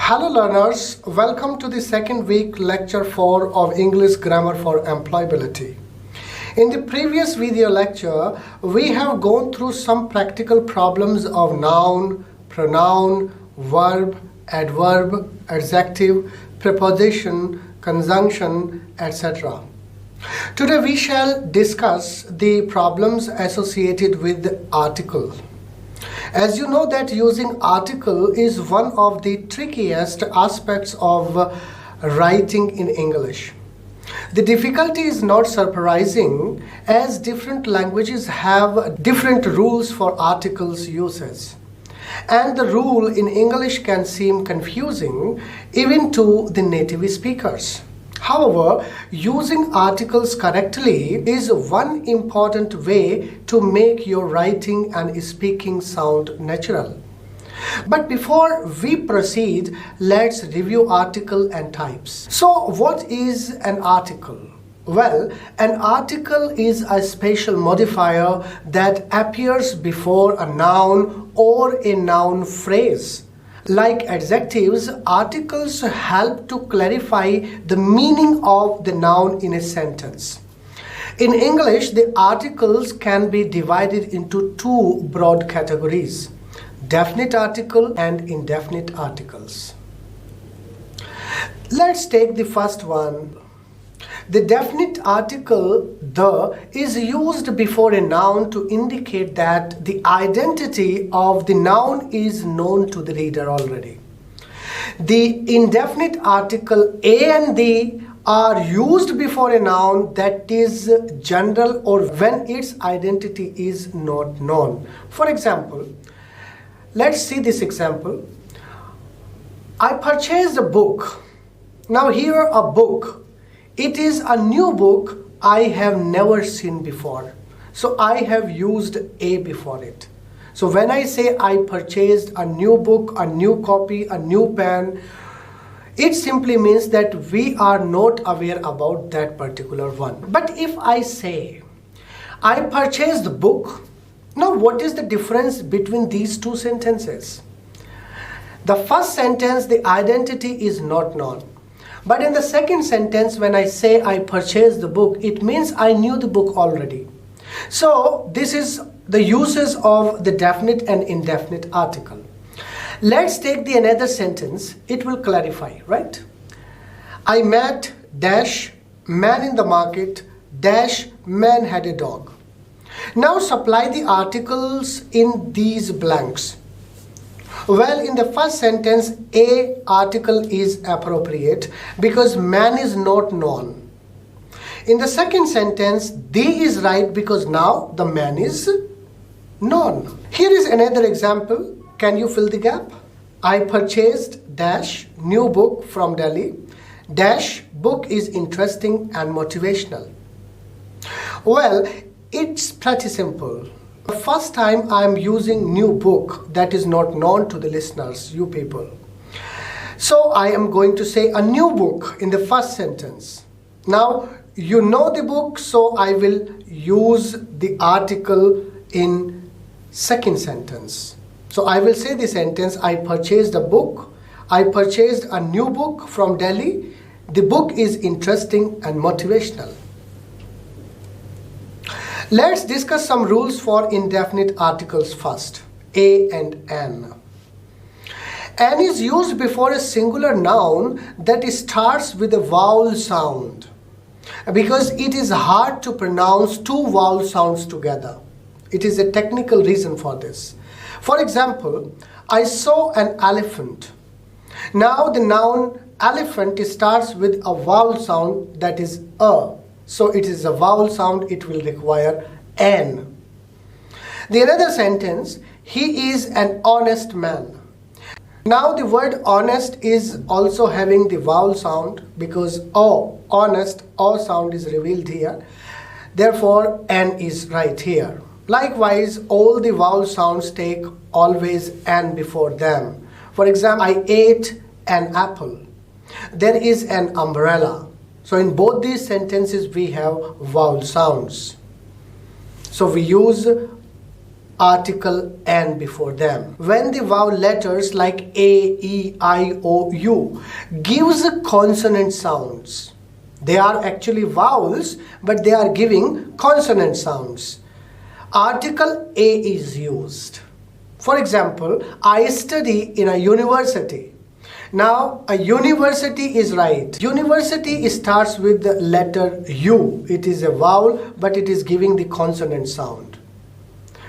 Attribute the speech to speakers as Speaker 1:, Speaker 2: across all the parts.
Speaker 1: Hello learners, welcome to the second week lecture 4 of English Grammar for Employability. In the previous video lecture, we have gone through some practical problems of noun, pronoun, verb, adverb, adjective, preposition, conjunction, etc. Today we shall discuss the problems associated with the article. As you know that using article is one of the trickiest aspects of writing in English. The difficulty is not surprising as different languages have different rules for articles uses. And the rule in English can seem confusing even to the native speakers. However, using articles correctly is one important way to make your writing and speaking sound natural. But before we proceed, let's review article and types. So, what is an article? Well, an article is a special modifier that appears before a noun or a noun phrase. Like adjectives, articles help to clarify the meaning of the noun in a sentence. In English, the articles can be divided into two broad categories: definite article and indefinite articles. Let's take the first one. The definite article the is used before a noun to indicate that the identity of the noun is known to the reader already. The indefinite article a and the are used before a noun that is general or when its identity is not known. For example, let's see this example. I purchased a book. Now here a book. It is a new book I have never seen before. So I have used a before it. So when I say I purchased a new book, a new copy, a new pen, it simply means that we are not aware about that particular one. But if I say I purchased the book, now what is the difference between these two sentences? The first sentence, the identity is not known. But in the second sentence, when I say I purchased the book, it means I knew the book already. So this is the uses of the definite and indefinite article. Let's take the another sentence. It will clarify, right? I met dash man in the market dash man had a dog. Now supply the articles in these blanks. Well, in the first sentence, a article is appropriate because man is not known. In the second sentence, the is right because now the man is known. Here is another example. Can you fill the gap? I purchased dash new book from Delhi. Dash book is interesting and motivational. Well, it's pretty simple. The first time I am using new book that is not known to the listeners, you people. So I am going to say a new book in the first sentence. Now you know the book, so I will use the article in second sentence. So I will say the sentence, I purchased a book. I purchased a new book from Delhi. The book is interesting and motivational. Let's discuss some rules for indefinite articles first. A and N. N is used before a singular noun that starts with a vowel sound because it is hard to pronounce two vowel sounds together. It is a technical reason for this. For example, I saw an elephant. Now the noun elephant starts with a vowel sound that is a. So it is a vowel sound, it will require N. The another sentence, he is an honest man. Now the word honest is also having the vowel sound because O, honest, O sound is revealed here. Therefore, N is right here. Likewise, all the vowel sounds take always N before them. For example, I ate an apple. There is an umbrella. So in both these sentences we have vowel sounds. So we use article N before them. When the vowel letters like A, E, I, O, U gives consonant sounds, they are actually vowels, but they are giving consonant sounds, article A is used. For example, I study in a university. Now, a university is right. University starts with the letter U. It is a vowel, but it is giving the consonant sound.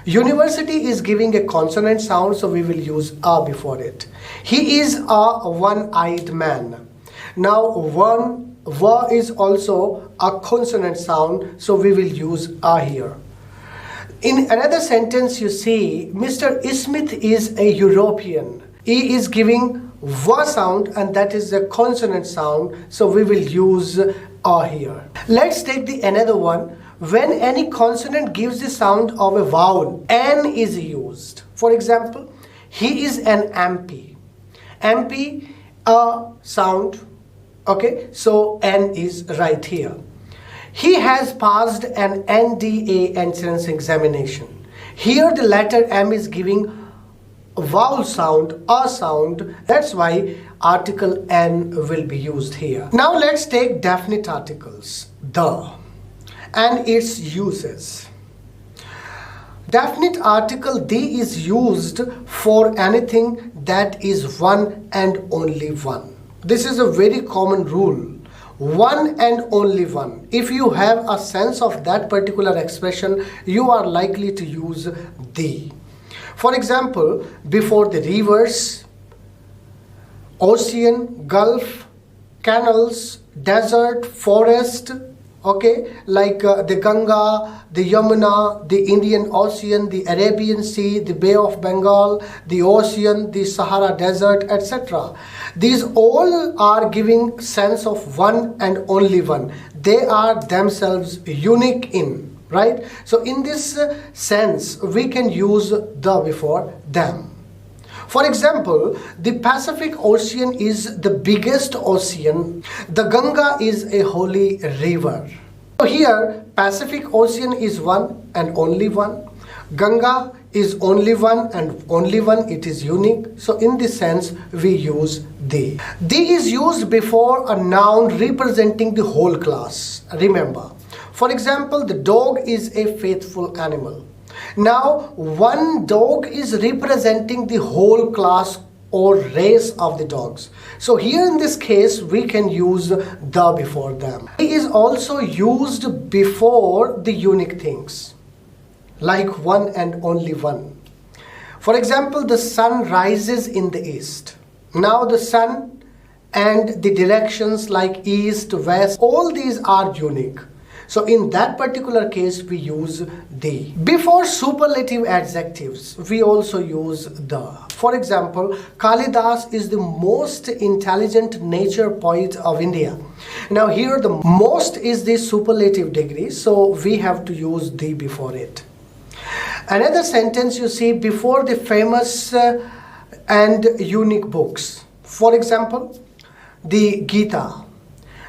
Speaker 1: University is giving a consonant sound, so we will use A before it. He is a one-eyed man. Now, one, va is also a consonant sound, so we will use A here. In another sentence, you see, Mr. Smith is a European. E is giving va sound, and that is a consonant sound, so we will use A here. Let's take the another one. When any consonant gives the sound of a vowel, N is used. For example, he is an MP. MP, a sound. Okay, so N is right here. He has passed an NDA entrance examination. Here the letter M is giving a vowel sound, a sound. That's why article N will be used here. Now let's take definite articles, the, and its uses. Definite article the is used for anything that is one and only one. This is a very common rule. One and only one. If you have a sense of that particular expression, you are likely to use the. For example, before the rivers, ocean, gulf, canals, desert, forest, okay, like the Ganga, the Yamuna, the Indian Ocean, the Arabian Sea, the Bay of Bengal, the ocean, the Sahara Desert, etc. These all are giving sense of one and only one. They are themselves unique in, right? So in this sense, we can use the before them. For example, the Pacific Ocean is the biggest ocean. The Ganga is a holy river. So here, Pacific Ocean is one and only one. Ganga is only one and only one. It is unique. So in this sense, we use the. The is used before a noun representing the whole class. Remember, for example, the dog is a faithful animal. Now, one dog is representing the whole class or race of the dogs. So here in this case, we can use the before them. It is also used before the unique things, like one and only one. For example, the sun rises in the east. Now the sun and the directions like east, west, all these are unique. So in that particular case, we use the. Before superlative adjectives, we also use the. For example, Kalidas is the most intelligent nature poet of India. Now here the most is the superlative degree, so we have to use the before it. Another sentence you see before the famous and unique books. For example, the Gita,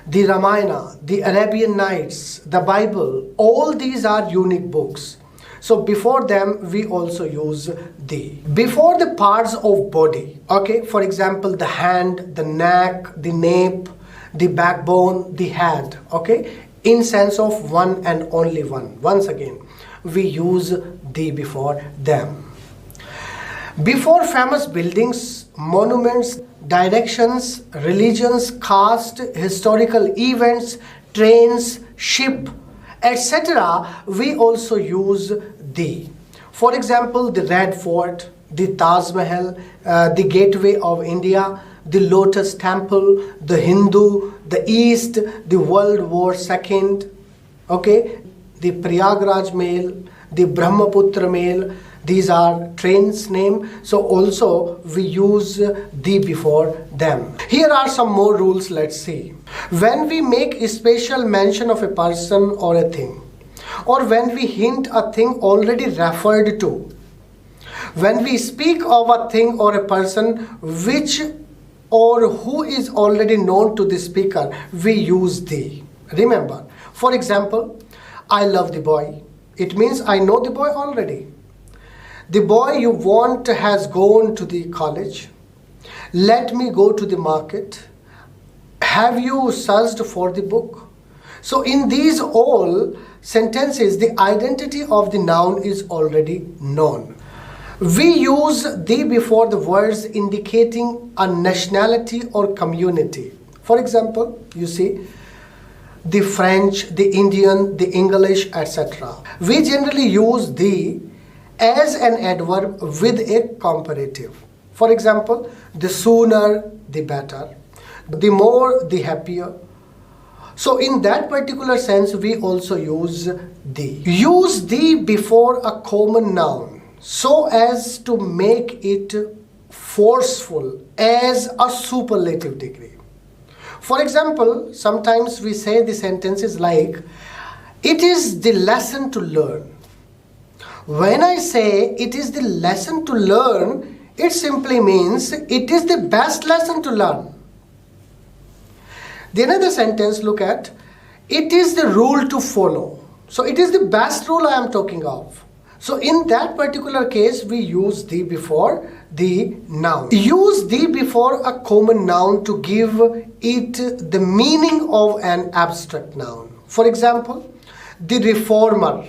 Speaker 1: the Ramayana, the Arabian Nights, the Bible, all these are unique books. So before them, we also use the. Before the parts of body, okay, for example, the hand, the neck, the nape, the backbone, the head, okay, in sense of one and only one. Once again, we use the before them. Before famous buildings, monuments, directions, religions, caste, historical events, trains, ship, etc., we also use the. For example, the Red Fort, the Taj Mahal, the Gateway of India, the Lotus Temple, the Hindu, the East, the World War II, okay, the Prayagraj Mail, the Brahmaputra Mail. These are trains name, so also we use the before them. Here are some more rules, let's see. When we make a special mention of a person or a thing, or when we hint a thing already referred to, when we speak of a thing or a person which or who is already known to the speaker, we use the. Remember, for example, I love the boy. It means I know the boy already. The boy you want has gone to the college. Let me go to the market. Have you searched for the book? So in these all sentences, the identity of the noun is already known. We use the before the words indicating a nationality or community. For example, you see, the French, the Indian, the English, etc. We generally use the as an adverb with a comparative. For example, the sooner the better, the more the happier. So in that particular sense, we also use the. Use the before a common noun so as to make it forceful as a superlative degree. For example, sometimes we say the sentences like, it is the lesson to learn. When I say it is the lesson to learn, it simply means it is the best lesson to learn. The another sentence, look at, it is the rule to follow. So it is the best rule I am talking of. So in that particular case, we use the before the noun. Use the before a common noun to give it the meaning of an abstract noun. For example, the reformer.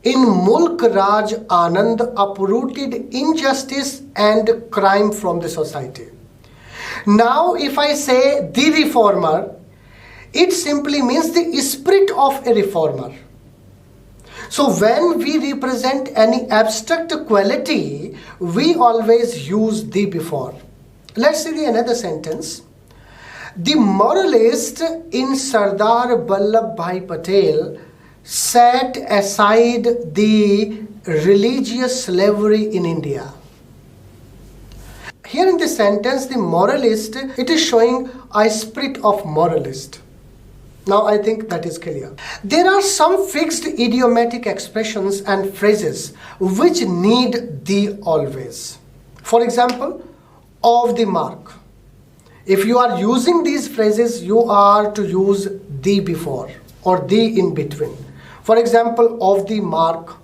Speaker 1: In Mulk Raj Anand uprooted injustice and crime from the society. Now if I say the reformer, it simply means the spirit of a reformer. So when we represent any abstract quality, we always use the before. Let's see another sentence. The moralist in Sardar Vallabhbhai Patel set aside the religious slavery in India. Here in this sentence, the moralist, it is showing a spirit of moralist. Now I think that is clear. There are some fixed idiomatic expressions and phrases which need the always. For example, of the mark. If you are using these phrases, you are to use the before or the in between. For example, of the mark,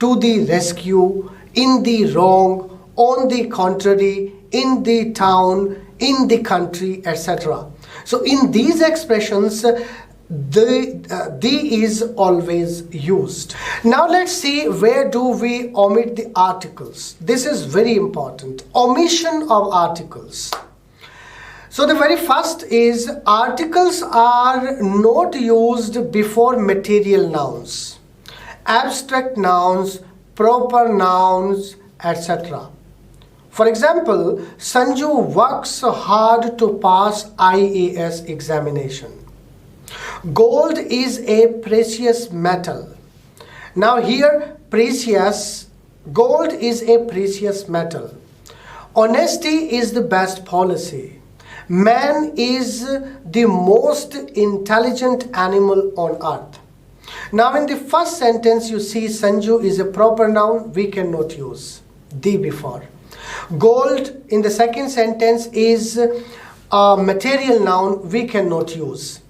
Speaker 1: to the rescue, in the wrong, on the contrary, in the town, in the country, etc. So in these expressions, the is always used. Now let's see, where do we omit the articles? This is very important. Omission of articles. So the very first is, articles are not used before material nouns, abstract nouns, proper nouns, etc. For example, Sanju works hard to pass IAS examination. Gold is a precious metal. Now here, precious, gold is a precious metal. Honesty is the best policy. Man is the most intelligent animal on earth. Now in the first sentence, you see Sanju is a proper noun, we cannot use the before. Gold in the second sentence is a material noun, we cannot use.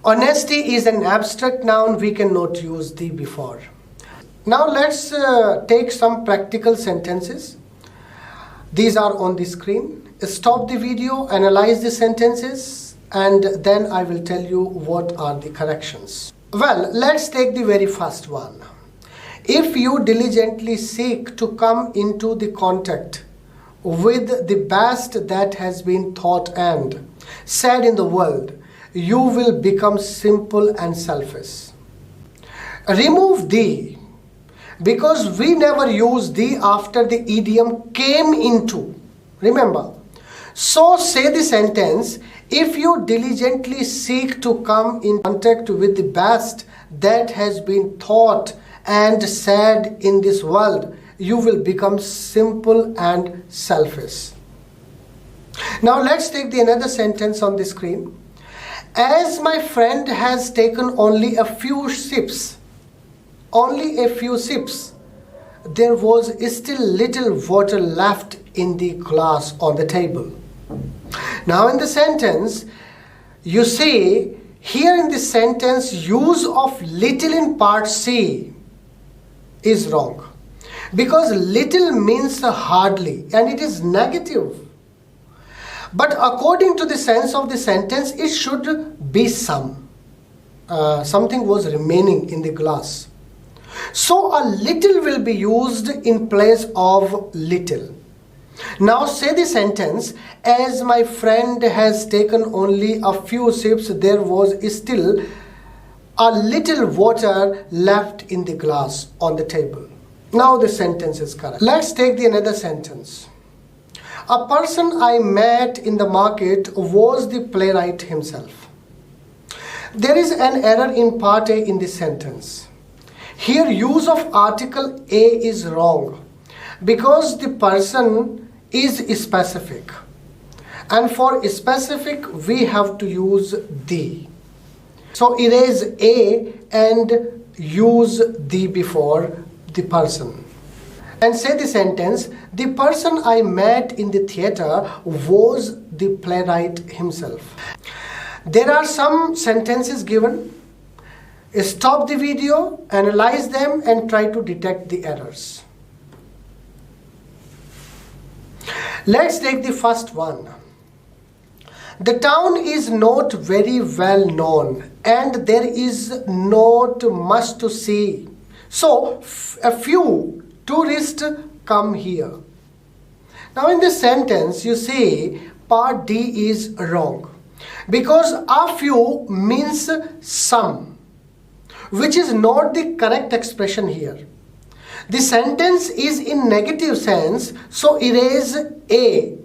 Speaker 1: Honesty is an abstract noun, we cannot use the before. Now let's take some practical sentences. These are on the screen. Stop the video, analyze the sentences, and then I will tell you what are the corrections. Well, let's take the very first one. If you diligently seek to come into the contact with the best that has been thought and said in the world, you will become simple and selfish. Remove the, because we never use the after the idiom came into. Remember. So say the sentence, if you diligently seek to come in contact with the best that has been thought and said in this world, you will become simple and selfish. Now let's take the another sentence on the screen. As my friend has taken only a few sips, there was still little water left in the glass on the table. Now in the sentence, you see, here in this sentence, use of little in part C is wrong. because little means hardly and it is negative. But according to the sense of the sentence, it should be some. Something was remaining in the glass. So a little will be used in place of little. Now say the sentence, as my friend has taken only a few sips, there was still a little water left in the glass on the table. Now the sentence is correct. Let's take the another sentence. A person I met in the market was the playwright himself. There is an error in part A in this sentence. Here use of article A is wrong because the person is specific. And for specific we have to use the. So erase A and use the before the person. And say the sentence, the person I met in the theater was the playwright himself. There are some sentences given. Stop the video, analyze them and try to detect the errors. Let's take the first one. The town is not very well known and there is not much to see. So a few tourists come here. Now in this sentence you see part D is wrong because a few means some, which is not the correct expression here. The sentence is in negative sense, so erase A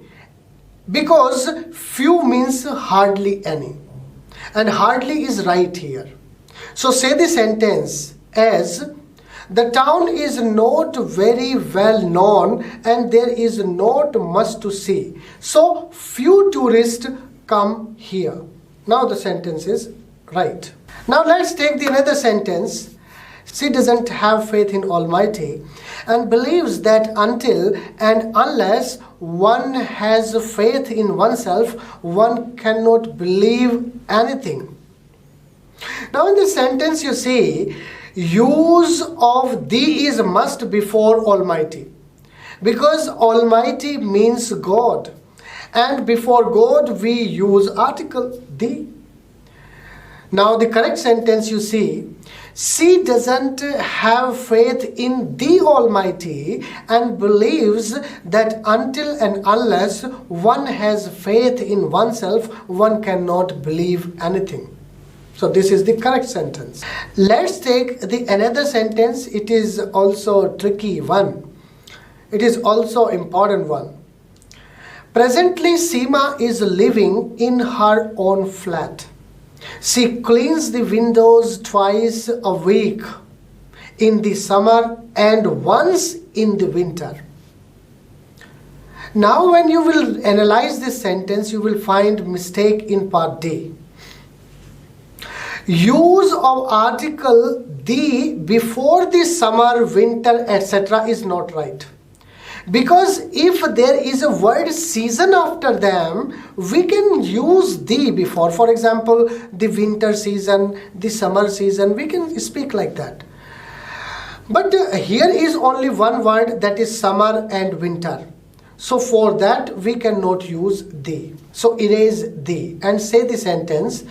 Speaker 1: because few means hardly any and hardly is right here. So say the sentence as the town is not very well known and there is not much to see. So few tourists come here. Now the sentence is right. Now let's take the another sentence. She doesn't have faith in Almighty and believes that until and unless one has faith in oneself, one cannot believe anything. Now in this sentence you see use of the is must before Almighty because Almighty means God and before God we use article the. Now the correct sentence you see, she doesn't have faith in the Almighty and believes that until and unless one has faith in oneself, one cannot believe anything. So this is the correct sentence. Let's take the another sentence. It is also tricky one. It is also important one. Presently Seema is living in her own flat. She cleans the windows twice a week in the summer and once in the winter. Now when you will analyze this sentence, you will find mistake in part D. Use of article the before the summer, winter, etc. is not right. Because if there is a word season after them, we can use the before. For example, the winter season, the summer season, we can speak like that. But here is only one word, that is summer and winter. So for that we cannot use the. So erase the and say the sentence.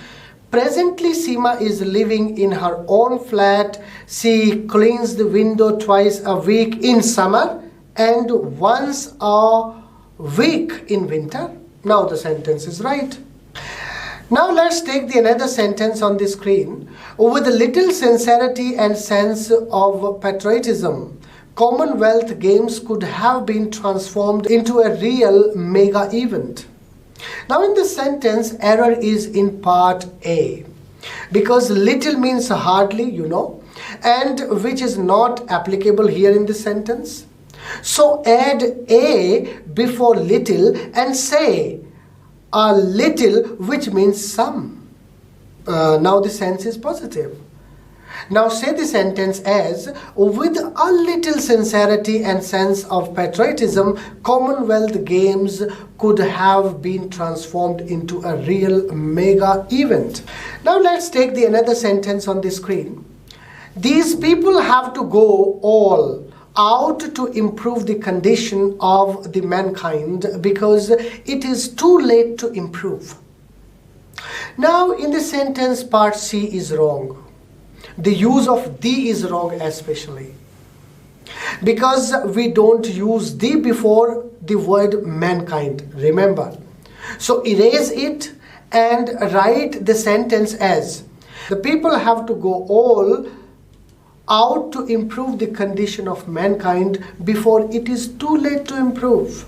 Speaker 1: Presently Seema is living in her own flat. She cleans the window twice a week in summer and once a week in winter. Now the sentence is right. Now let's take the another sentence on the screen. With a little sincerity and sense of patriotism, Commonwealth Games could have been transformed into a real mega event. Now in this sentence, error is in part A. Because little means hardly, you know, and which is not applicable here in this sentence. So add A before little and say a little, which means some. Now the sense is positive. Now say the sentence as, with a little sincerity and sense of patriotism, Commonwealth Games could have been transformed into a real mega event. Now let's take the another sentence on the screen. These people have to go all out to improve the condition of the mankind because it is too late to improve. Now in the sentence part C is wrong. The use of the is wrong especially, because we don't use the before the word mankind, remember. So erase it and write the sentence as, the people have to go all out to improve the condition of mankind before it is too late to improve.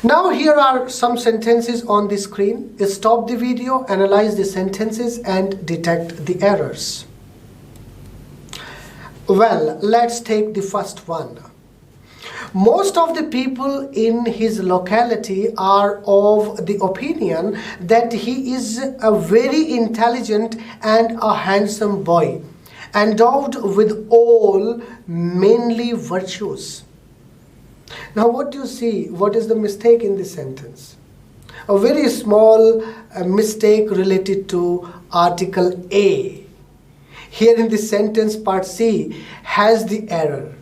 Speaker 1: Now here are some sentences on the screen. Stop the video, analyze the sentences and detect the errors. Well, let's take the first one. Most of the people in his locality are of the opinion that he is a very intelligent and a handsome boy, endowed with all manly virtues. Now what do you see? What is the mistake in this sentence? A very small mistake related to article A. Here in the sentence part C has the error.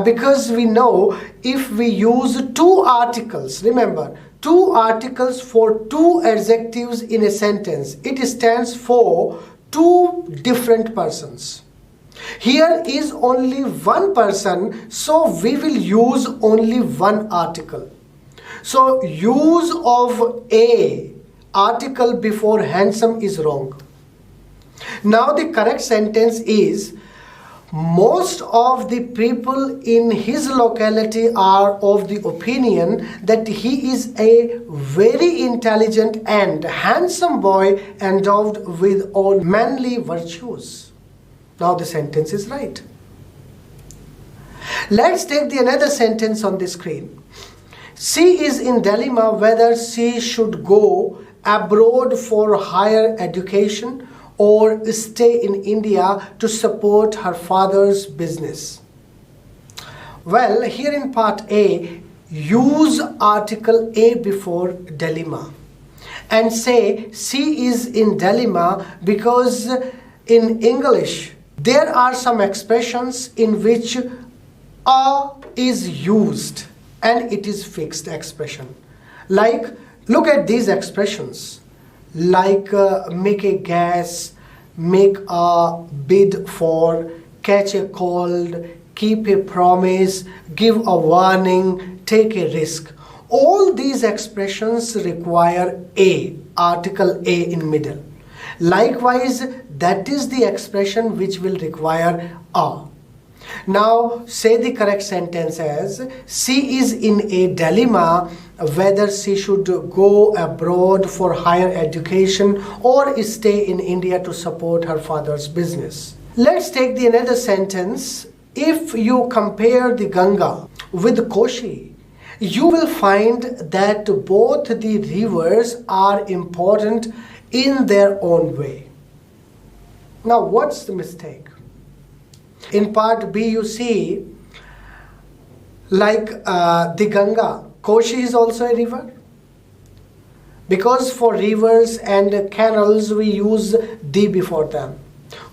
Speaker 1: Because we know if we use two articles, remember, two articles for two adjectives in a sentence, it stands for two different persons. Here is only one person, so we will use only one article. So use of a article before handsome is wrong. Now the correct sentence is, most of the people in his locality are of the opinion that he is a very intelligent and handsome boy endowed with all manly virtues. Now the sentence is right. Let's take the another sentence on the screen. She is in dilemma whether she should go abroad for higher education or stay in India to support her father's business. Well, here in part A, use article A before dilemma and say she is in dilemma because in English there are some expressions in which a is used and it is fixed expression. Like, look at these expressions. Like make a guess, make a bid for, catch a cold, keep a promise, give a warning, take a risk. All these expressions require a, article A in middle. Likewise, that is the expression which will require a. Now say the correct sentence as, she is in a dilemma whether she should go abroad for higher education or stay in India to support her father's business. Let's take the another sentence. If you compare the Ganga with Koshi, you will find that both the rivers are important in their own way. Now what's the mistake? In part B you see, like the Ganga, Koshi is also a river. Because for rivers and canals we use the before them.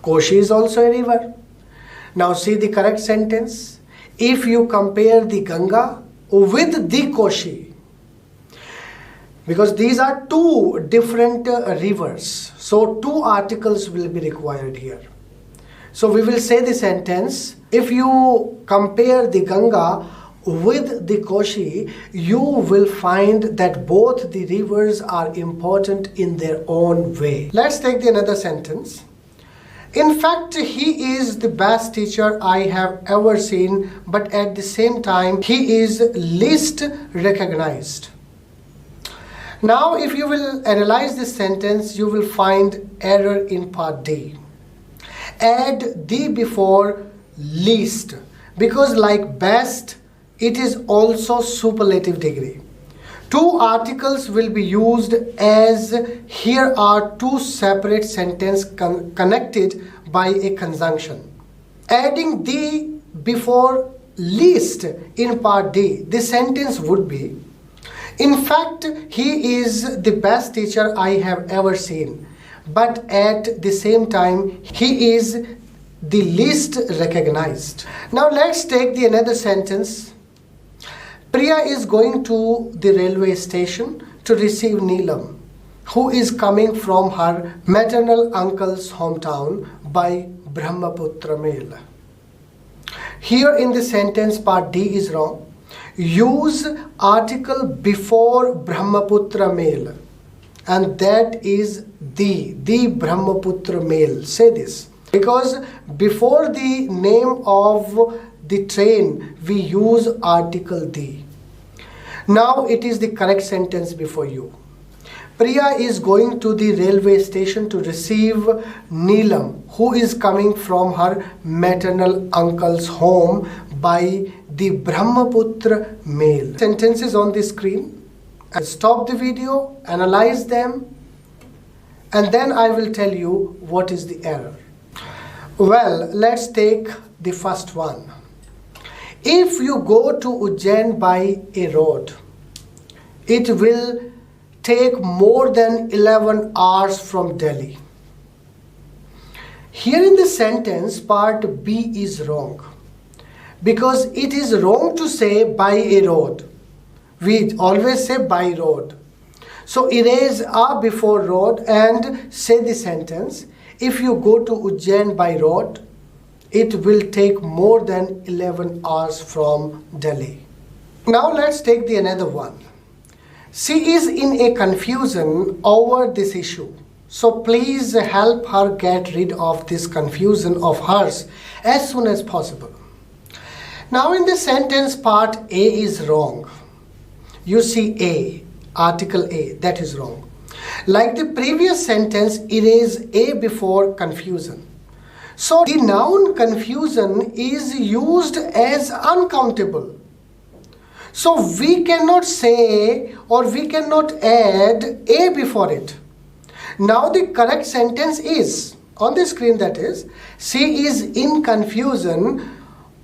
Speaker 1: Koshi is also a river. Now see the correct sentence. If you compare the Ganga with the Koshi, because these are two different rivers, so two articles will be required here. So we will say the sentence, if you compare the Ganga with the Koshi, you will find that both the rivers are important in their own way. Let's take the another sentence. In fact, he is the best teacher I have ever seen, but at the same time, he is least recognized. Now, if you will analyze this sentence, you will find error in part D. Add the before least, because like best, it is also superlative degree. Two articles will be used as here are two separate sentences connected by a conjunction. Adding the before least in part D, the sentence would be, in fact, he is the best teacher I have ever seen, but at the same time, he is the least recognized. Now let's take the another sentence. Priya is going to the railway station to receive Neelam, who is coming from her maternal uncle's hometown by Brahmaputra mail. Here in the sentence part D is wrong. Use article before Brahmaputra mail, and that is the Brahmaputra mail. Say this. Because before the name of the train we use article the. Now it is the correct sentence before you. Priya is going to the railway station to receive Neelam, who is coming from her maternal uncle's home by the Brahmaputra mail. Sentences on the screen. I'll stop the video, analyze them, and then I will tell you what is the error. Well, let's take the first one. If you go to Ujjain by a road, it will take more than 11 hours from Delhi. Here in the sentence, part B is wrong, because it is wrong to say by a road. We always say by road. So erase a before road and say the sentence. If you go to Ujjain by road, it will take more than 11 hours from Delhi. Now let's take the another one. She is in a confusion over this issue. So please help her get rid of this confusion of hers as soon as possible. Now in the sentence part A is wrong. You see A, article A, that is wrong. Like the previous sentence, erase A before confusion. So the noun confusion is used as uncountable. So we cannot say or we cannot add A before it. Now the correct sentence is, on the screen that is, she is in confusion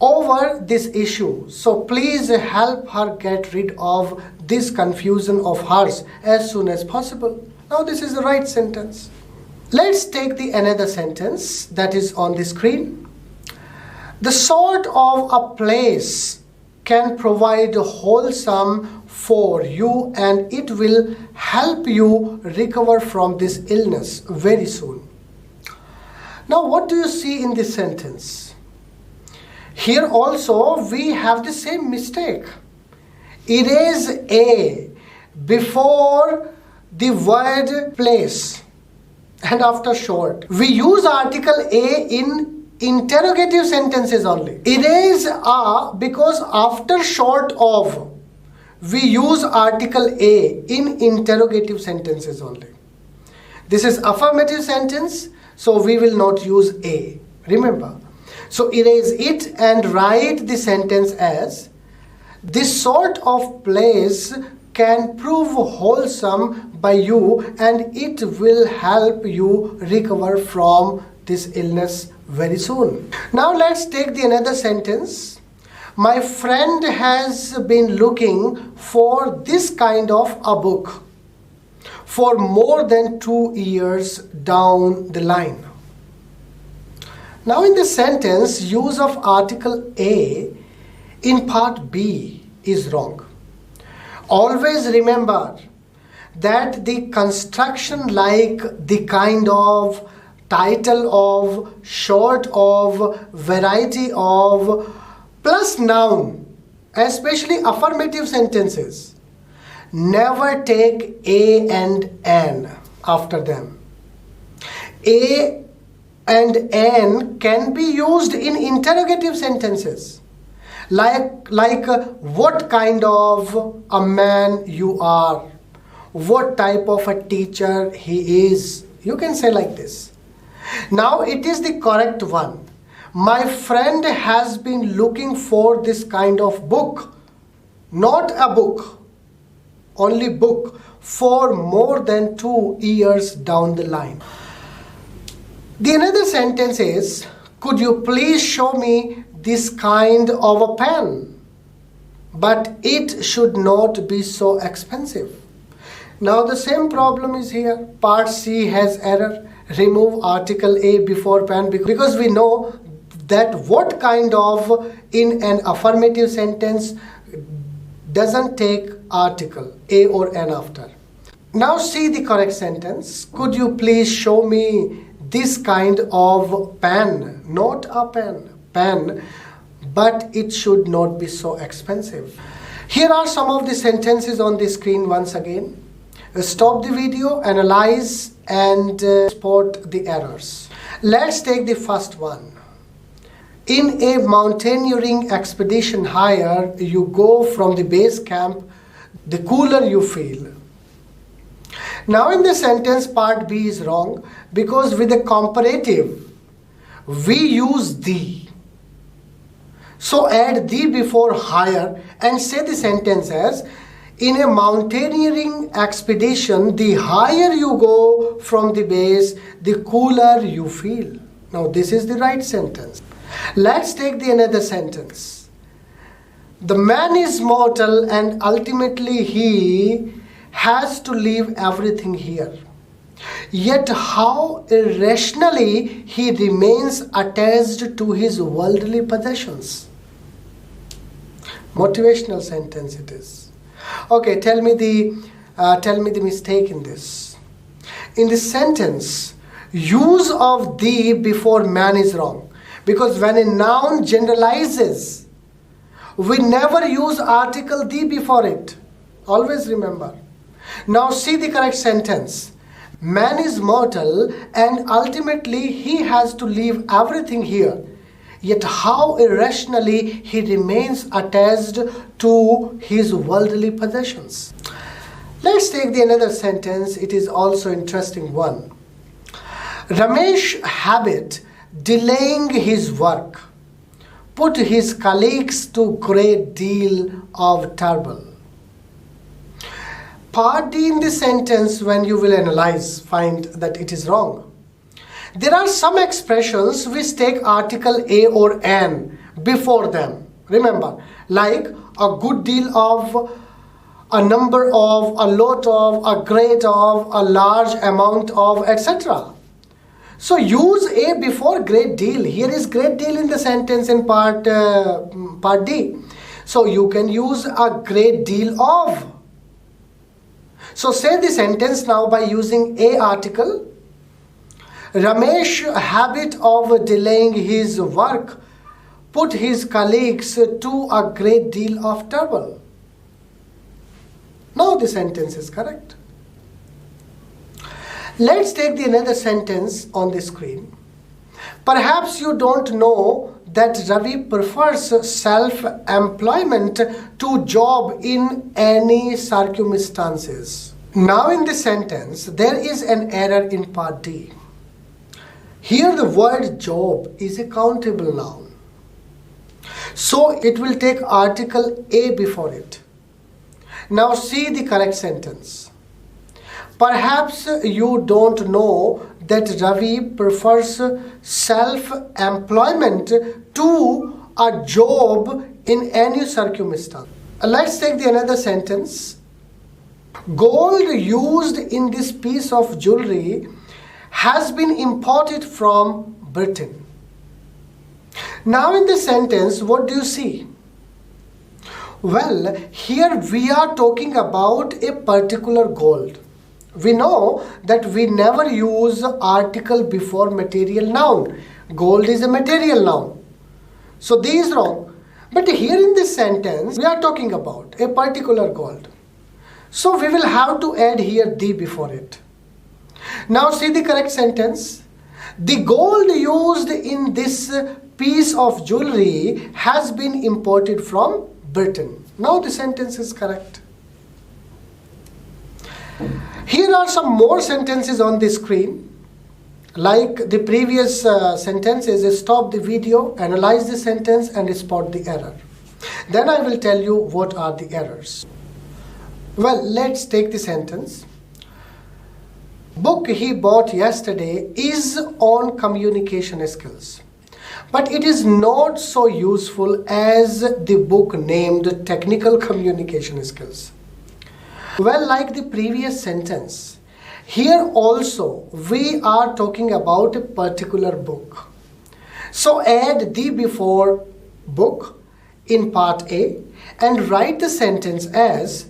Speaker 1: over this issue. So please help her get rid of this confusion of hers as soon as possible. Now this is the right sentence. Let's take the another sentence that is on the screen. The sort of a place can provide wholesome for you, and it will help you recover from this illness very soon. Now what do you see in this sentence? Here also we have the same mistake. Erase A before the word place and after short. We use article A in interrogative sentences only. Erase A because after short of we use article A in interrogative sentences only. This is affirmative sentence, so we will not use A. Remember. So erase it and write the sentence as, this sort of place can prove wholesome by you, and it will help you recover from this illness very soon. Now let's take the another sentence. My friend has been looking for this kind of a book for more than 2 years down the line. Now in the sentence, use of article A in part B is wrong. Always remember that the construction like the kind of, title of, short of, variety of, plus noun, especially affirmative sentences, never take A and N after them. A and N can be used in interrogative sentences, like what kind of a man you are, what type of a teacher he is. You can say like this. Now it is the correct one. My friend has been looking for this kind of book, not a book, only book, for more than 2 years down the line. The another sentence is, could you please show me this kind of a pen? But it should not be so expensive. Now the same problem is here. Part C has error. Remove article A before pen because we know that what kind of in an affirmative sentence doesn't take article A or N after. Now see the correct sentence. Could you please show me this kind of pen? Not a pen, but it should not be so expensive. Here are some of the sentences on the screen once again. Stop the video, analyze and spot the errors. Let's take the first one. In a mountaineering expedition higher you go from the base camp, the cooler you feel. Now in the sentence part B is wrong because with a comparative we use the. So add the before higher and say the sentence as, in a mountaineering expedition, the higher you go from the base, the cooler you feel. Now this is the right sentence. Let's take the another sentence. The man is mortal and ultimately he has to leave everything here. Yet how irrationally he remains attached to his worldly possessions. Motivational sentence it is. Okay, tell me the mistake in this. In this sentence, use of the before man is wrong. Because when a noun generalizes, we never use article the before it. Always remember. Now see the correct sentence. Man is mortal and ultimately he has to leave everything here. Yet how irrationally he remains attached to his worldly possessions. Let's take the another sentence. It is also interesting one. Ramesh habit delaying his work put his colleagues to great deal of trouble. Part D in the sentence, when you will analyze, find that it is wrong. There are some expressions which take article A or N before them. Remember, like a good deal of, a number of, a lot of, a great of, a large amount of, etc. So use A before great deal. Here is great deal in the sentence in part D. So you can use a great deal of. So say the sentence now by using A article. Ramesh habit of delaying his work put his colleagues to a great deal of trouble. Now the sentence is correct. Let's take the another sentence on the screen. Perhaps you don't know that Ravi prefers self-employment to job in any circumstances. Now in this sentence, there is an error in part D. Here the word job is a countable noun. So it will take article A before it. Now see the correct sentence. Perhaps you don't know that Ravi prefers self-employment to a job in any circumstance. Let's take the another sentence. Gold used in this piece of jewelry has been imported from Britain. Now in this sentence, what do you see? Well, here we are talking about a particular gold. We know that we never use article before material noun. Gold is a material noun. So this is wrong. But here in this sentence, we are talking about a particular gold. So we will have to add here the before it. Now see the correct sentence. The gold used in this piece of jewelry has been imported from Britain. Now the sentence is correct. Here are some more sentences on the screen. Like the previous sentences, stop the video, analyze the sentence and spot the error. Then I will tell you what are the errors. Well, let's take the sentence. Book he bought yesterday is on communication skills, but it is not so useful as the book named technical communication skills. Well, like the previous sentence, here also we are talking about a particular book. So add the before book in part A and write the sentence as,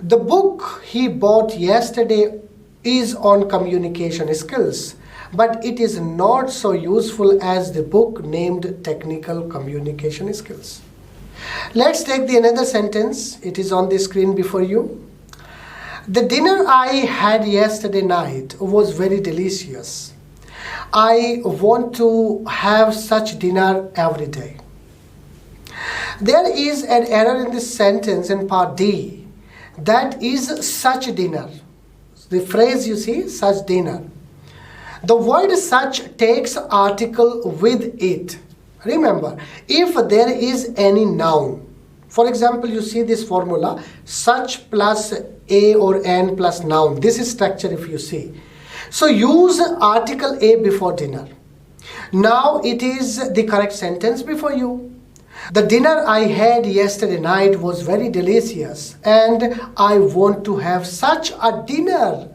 Speaker 1: the book he bought yesterday is on communication skills, but it is not so useful as the book named technical communication skills. Let's take the another sentence. It is on the screen before you. The dinner I had yesterday night was very delicious. I want to have such dinner every day. There is an error in this sentence in part D. That is such dinner. The phrase you see, such dinner. The word such takes article with it. Remember, if there is any noun, for example, you see this formula, such plus a or an plus noun. This is structure if you see. So use article a before dinner. Now it is the correct sentence before you. The dinner I had yesterday night was very delicious and I want to have such a dinner,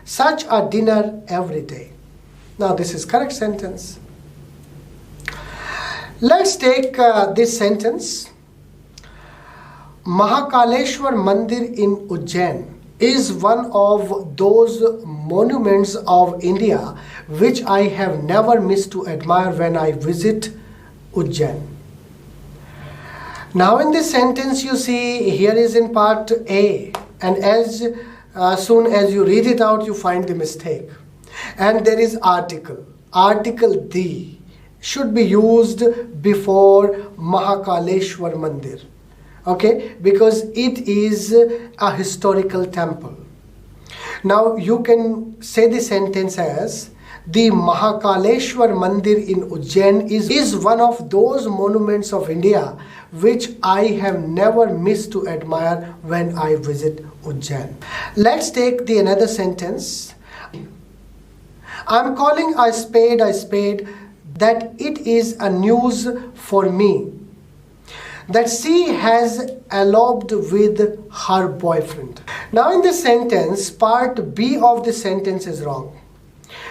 Speaker 1: such a dinner every day. Now this is correct sentence. Let's take this sentence. Mahakaleshwar Mandir in Ujjain is one of those monuments of India which I have never missed to admire when I visit Ujjain. Now in this sentence you see here is in part A, and as soon as you read it out you find the mistake. And there is article. Article the should be used before Mahakaleshwar Mandir. Okay, because it is a historical temple. Now you can say the sentence as, the Mahakaleshwar Mandir in Ujjain is one of those monuments of India which I have never missed to admire when I visit Ujjain. Let's take the another sentence. I'm calling a spade that it is a news for me that she has eloped with her boyfriend. Now in this sentence, part B of the sentence is wrong.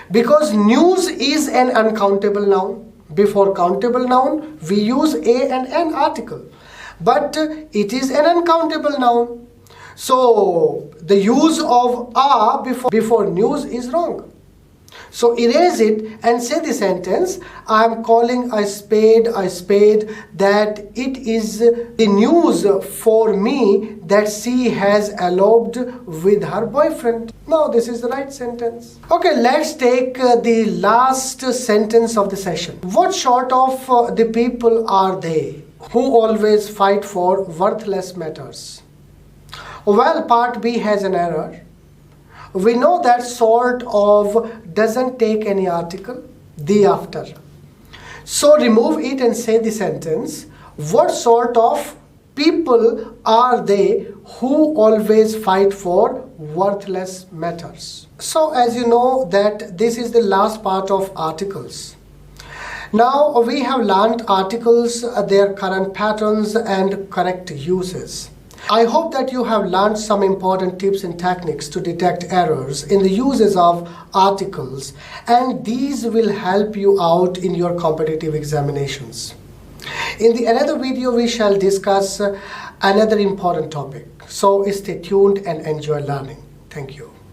Speaker 1: Because news is an uncountable noun. Before countable noun, we use a and an article. But it is an uncountable noun. So the use of a before news is wrong. So erase it and say the sentence, I am calling a spade that it is the news for me that she has eloped with her boyfriend. Now this is the right sentence. Okay, let's take the last sentence of the session. What sort of the people are they who always fight for worthless matters? Well, part B has an error. We know that sort of doesn't take any article, the after. So remove it and say the sentence, what sort of people are they who always fight for worthless matters? So as you know that this is the last part of articles. Now we have learned articles, their current patterns and correct uses. I hope that you have learned some important tips and techniques to detect errors in the uses of articles, and these will help you out in your competitive examinations. In the another video, we shall discuss another important topic. So stay tuned and enjoy learning. Thank you.